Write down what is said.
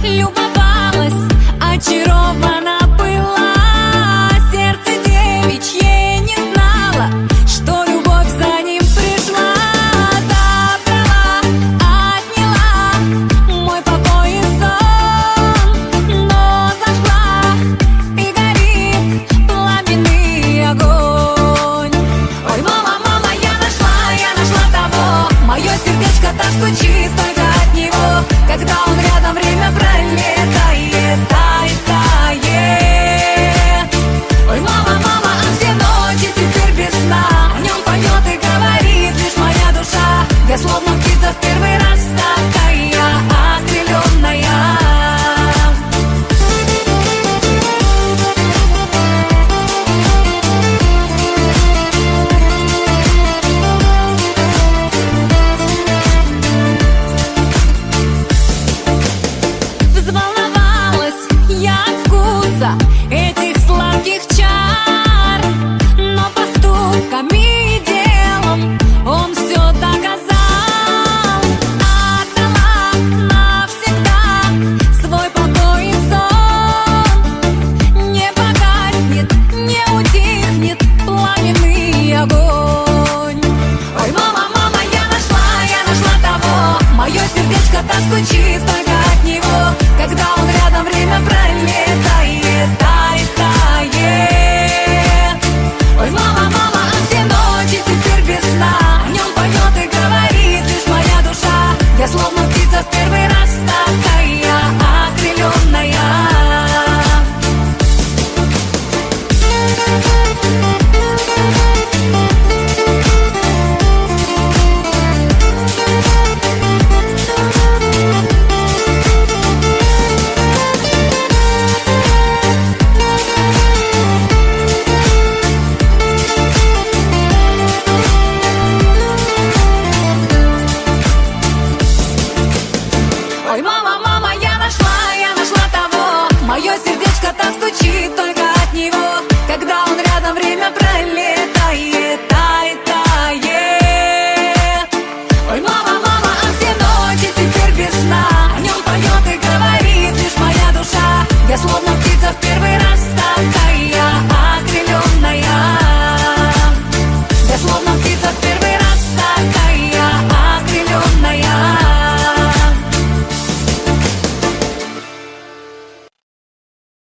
любовалась, очарована была. Сердце девичье не знало, что любовь за ним пришла. Забрала, отняла мой покой и сон, но зажгла, и горит пламенный огонь. Ой, мама, мама, я нашла того, мое сердечко так стучит только от него. Когда он рядом, время пролетает, тает, тает. Ой, мама, мама, а все ночи теперь без сна. О нем поет и говорит лишь моя душа. Я словно птица в первый раз такая окрыленная. Взволновалась я от вкуса этих сладких чар, но поступками и делом он все доказал. Отдала навсегда свой покой и сон. Не погаснет, не утихнет пламенный огонь. Ой, мама, мама, я нашла того, мое сердечко так стучит только от него. Когда он рядом, время пролетает, тает, тает. Ой, мама, мама, а все ночи теперь без сна. О нем поет и говорит лишь моя душа. Я словно птица в первый раз такая окрыленная. Ой, мама, мама, я нашла того, мое сердечко так стучит только